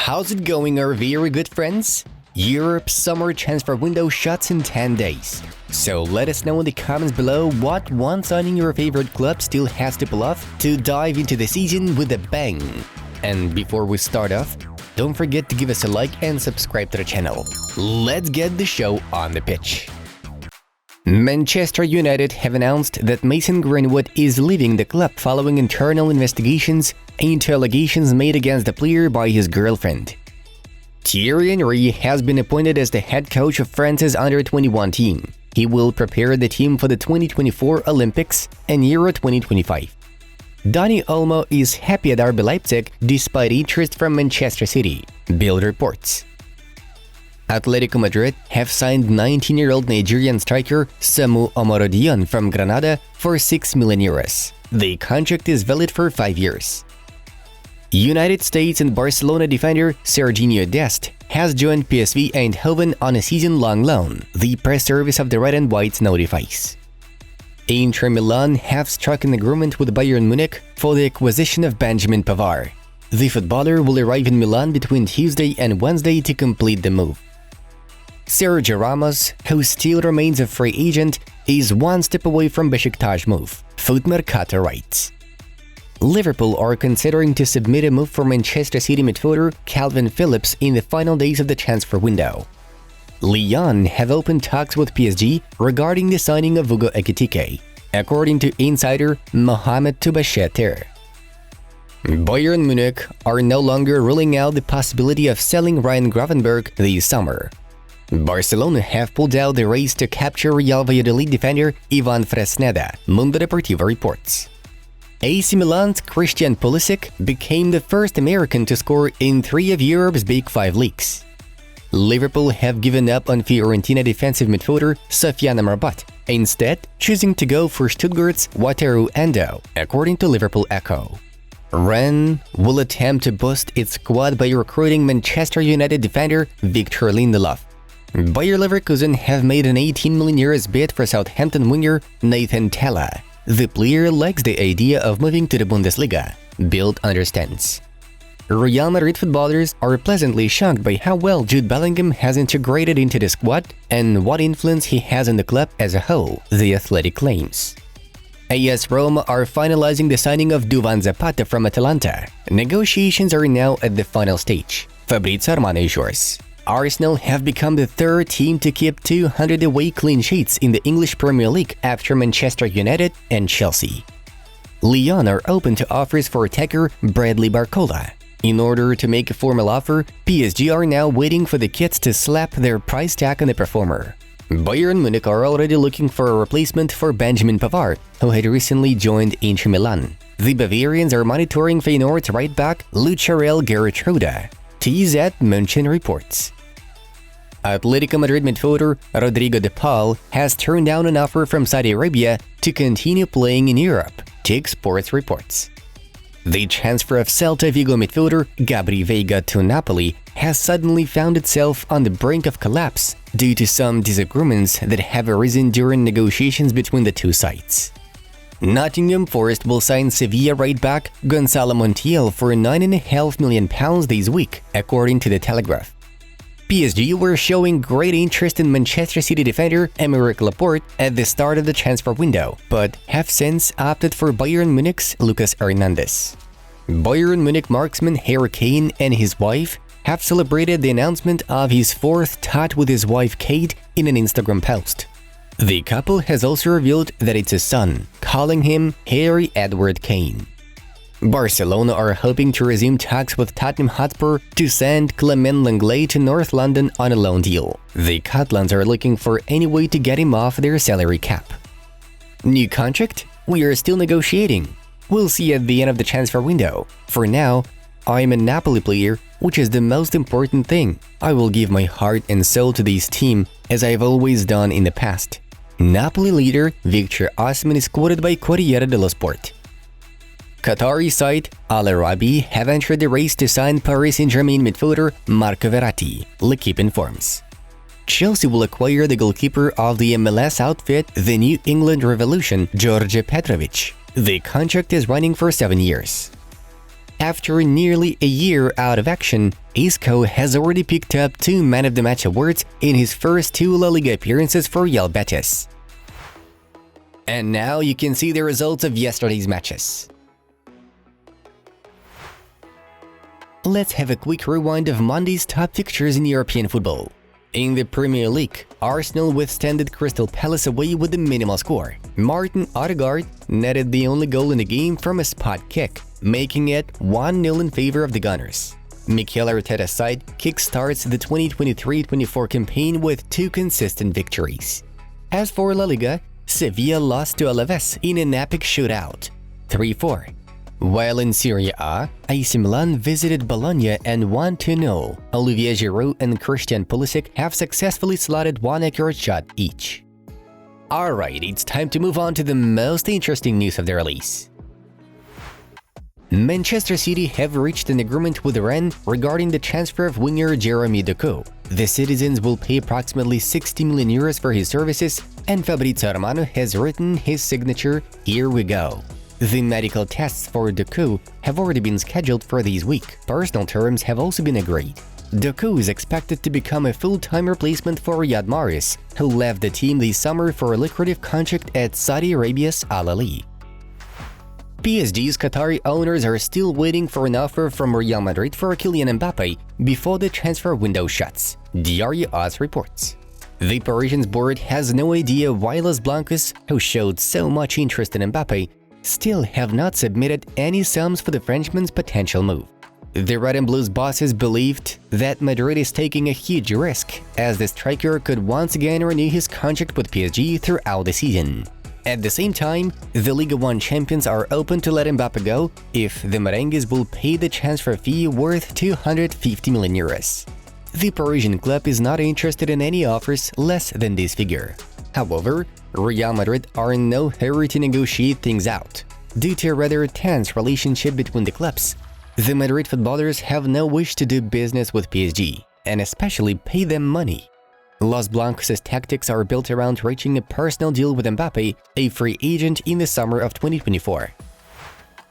How's it going, our very good friends? Europe's summer transfer window shuts in 10 days. So let us know in the comments below what one signing your favorite club still has to pull off to dive into the season with a bang. And before we start off, don't forget to give us a like and subscribe to the channel. Let's get the show on the pitch. Manchester United have announced that Mason Greenwood is leaving the club following internal investigations into allegations made against the player by his girlfriend. Thierry Henry has been appointed as the head coach of France's under-21 team. He will prepare the team for the 2024 Olympics and Euro 2025. Dani Olmo is happy at RB Leipzig despite interest from Manchester City, Bild reports. Atletico Madrid have signed 19-year-old Nigerian striker Samu Omorodion from Granada for 6 million euros. The contract is valid for 5 years. United States and Barcelona defender Serginho Dest has joined PSV Eindhoven on a season-long loan, the press service of the Red and Whites notifies. Inter Milan have struck an agreement with Bayern Munich for the acquisition of Benjamin Pavard. The footballer will arrive in Milan between Tuesday and Wednesday to complete the move. Sergio Ramos, who still remains a free agent, is one step away from Besiktas move, Foot Mercato writes. Liverpool are considering to submit a move for Manchester City midfielder Calvin Phillips in the final days of the transfer window. Lyon have opened talks with PSG regarding the signing of Ugo Ekitike, according to insider Mohamed Toubachettir. Bayern Munich are no longer ruling out the possibility of selling Ryan Gravenberch this summer. Barcelona have pulled out the race to capture Real Valladolid defender Ivan Fresneda, Mundo Deportivo reports. AC Milan's Christian Pulisic became the first American to score in 3 of Europe's Big 5 leagues. Liverpool have given up on Fiorentina defensive midfielder Sofiane Amrabat, instead choosing to go for Stuttgart's Wataru Endo, according to Liverpool Echo. Rennes will attempt to boost its squad by recruiting Manchester United defender Victor Lindelof. Bayer Leverkusen have made an 18 million euros bid for Southampton winger Nathan Tella. The player likes the idea of moving to the Bundesliga, Bild understands. Real Madrid footballers are pleasantly shocked by how well Jude Bellingham has integrated into the squad and what influence he has on the club as a whole, The Athletic claims. AS Roma are finalizing the signing of Duvan Zapata from Atalanta. Negotiations are now at the final stage, Fabrizio Romano assures. Arsenal have become the third team to keep 200 away clean sheets in the English Premier League after Manchester United and Chelsea. Lyon are open to offers for attacker Bradley Barcola. In order to make a formal offer, PSG are now waiting for the kids to slap their price tag on the performer. Bayern Munich are already looking for a replacement for Benjamin Pavard, who had recently joined Inter Milan. The Bavarians are monitoring Feyenoord's right-back Lucharel Gertruda. TZ München reports. Atletico Madrid midfielder Rodrigo de Paul has turned down an offer from Saudi Arabia to continue playing in Europe, TIG Sports reports. The transfer of Celta Vigo midfielder Gabri Veiga to Napoli has suddenly found itself on the brink of collapse due to some disagreements that have arisen during negotiations between the two sides. Nottingham Forest will sign Sevilla right-back Gonzalo Montiel for £9.5 million this week, according to The Telegraph. PSG were showing great interest in Manchester City defender Aymeric Laporte at the start of the transfer window, but have since opted for Bayern Munich's Lucas Hernandez. Bayern Munich marksman Harry Kane and his wife have celebrated the announcement of his fourth tot with his wife Kate in an Instagram post. The couple has also revealed that it's a son, calling him Harry Edward Kane. Barcelona are hoping to resume talks with Tottenham Hotspur to send Clement Lenglet to North London on a loan deal. The Catalans are looking for any way to get him off their salary cap. New contract? We are still negotiating. We'll see at the end of the transfer window. For now, I'm a Napoli player, which is the most important thing. I will give my heart and soul to this team, as I've always done in the past. Napoli leader Victor Osimhen is quoted by Corriere dello Sport. Qatari side Al Arabi have entered the race to sign Paris Saint-Germain midfielder Marco Verratti, L'Equipe informs. Chelsea will acquire the goalkeeper of the MLS outfit the New England Revolution, George Petrovic. The contract is running for 7 years. After nearly a year out of action, Isco has already picked up 2 Man of the Match awards in his first 2 La Liga appearances for Real Betis. And now you can see the results of yesterday's matches. Let's have a quick rewind of Monday's top fixtures in European football. In the Premier League, Arsenal withstood Crystal Palace away with a minimal score. Martin Odegaard netted the only goal in the game from a spot kick, making it 1-0 in favor of the Gunners. Mikel Arteta's side kickstarts the 2023-24 campaign with 2 consistent victories. As for La Liga, Sevilla lost to Alaves in an epic shootout, 3-4. While in Serie A, AC Milan visited Bologna and won 2-0. Olivier Giroud and Christian Pulisic have successfully slotted 1 accurate shot each. Alright, it's time to move on to the most interesting news of the release. Manchester City have reached an agreement with Rennes regarding the transfer of winger Jeremy Doku. The citizens will pay approximately 60 million euros for his services, and Fabrizio Romano has written his signature, "Here we go." The medical tests for Doku have already been scheduled for this week. Personal terms have also been agreed. Doku is expected to become a full-time replacement for Riyad Mahrez, who left the team this summer for a lucrative contract at Saudi Arabia's Al Ahly. PSG's Qatari owners are still waiting for an offer from Real Madrid for Kylian Mbappe before the transfer window shuts, Diario AS reports. The Parisians board has no idea why Los Blancos, who showed so much interest in Mbappe, still have not submitted any sums for the Frenchman's potential move. The Red and Blues bosses believed that Madrid is taking a huge risk, as the striker could once again renew his contract with PSG throughout the season. At the same time, the Ligue 1 champions are open to let Mbappe go if the Merengues will pay the transfer fee worth 250 million euros. The Parisian club is not interested in any offers less than this figure. However, Real Madrid are in no hurry to negotiate things out. Due to a rather tense relationship between the clubs, the Madrid footballers have no wish to do business with PSG, and especially pay them money. Los Blancos' tactics are built around reaching a personal deal with Mbappe, a free agent in the summer of 2024.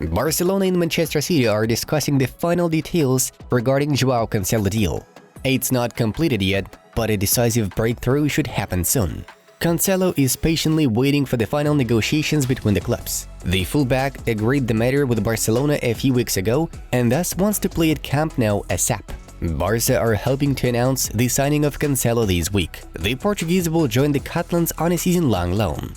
Barcelona and Manchester City are discussing the final details regarding Joao Cancelo deal. It's not completed yet, but a decisive breakthrough should happen soon. Cancelo is patiently waiting for the final negotiations between the clubs. The fullback agreed the matter with Barcelona a few weeks ago and thus wants to play at Camp Nou ASAP. Barca are hoping to announce the signing of Cancelo this week. The Portuguese will join the Catalans on a season-long loan.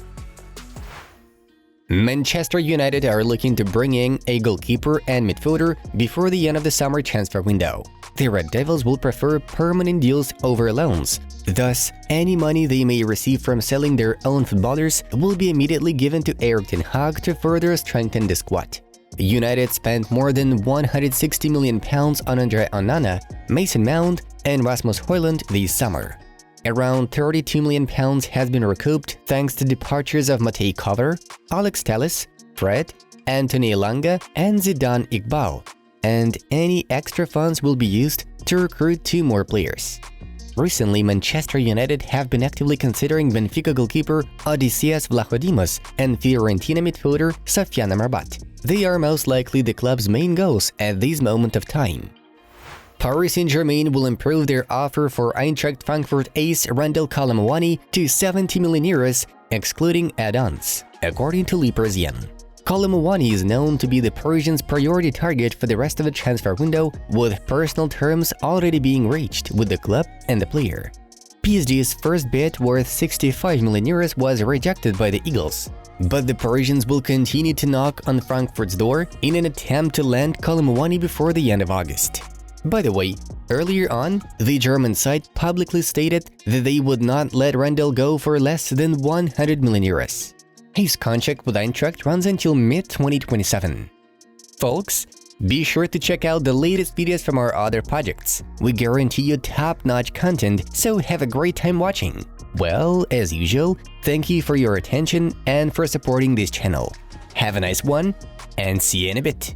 Manchester United are looking to bring in a goalkeeper and midfielder before the end of the summer transfer window. The Red Devils will prefer permanent deals over loans. Thus, any money they may receive from selling their own footballers will be immediately given to Erik ten Hag to further strengthen the squad. United spent more than £160 million on Andre Onana, Mason Mount, and Rasmus Højlund this summer. Around £32 million has been recouped thanks to departures of Matej Kovar, Alex Telles, Fred, Anthony Elanga, and Zidane Iqbal, and any extra funds will be used to recruit 2 more players. Recently, Manchester United have been actively considering Benfica goalkeeper Odysseas Vlachodimos and Fiorentina midfielder Sofyan Amrabat. They are most likely the club's main goals at this moment of time. Paris Saint-Germain will improve their offer for Eintracht Frankfurt ace Randal Kolo Muani to 70 million euros, excluding add-ons, according to Le Parisien. Kolo Muani is known to be the Parisians' priority target for the rest of the transfer window, with personal terms already being reached with the club and the player. PSG's first bid worth 65 million euros was rejected by the Eagles, but the Parisians will continue to knock on Frankfurt's door in an attempt to land Kolo Muani before the end of August. By the way, earlier on, the German side publicly stated that they would not let Randall go for less than 100 million euros. His contract with Eintracht runs until mid-2027. Folks, be sure to check out the latest videos from our other projects. We guarantee you top-notch content, so have a great time watching. Well, as usual, thank you for your attention and for supporting this channel. Have a nice one, and see you in a bit.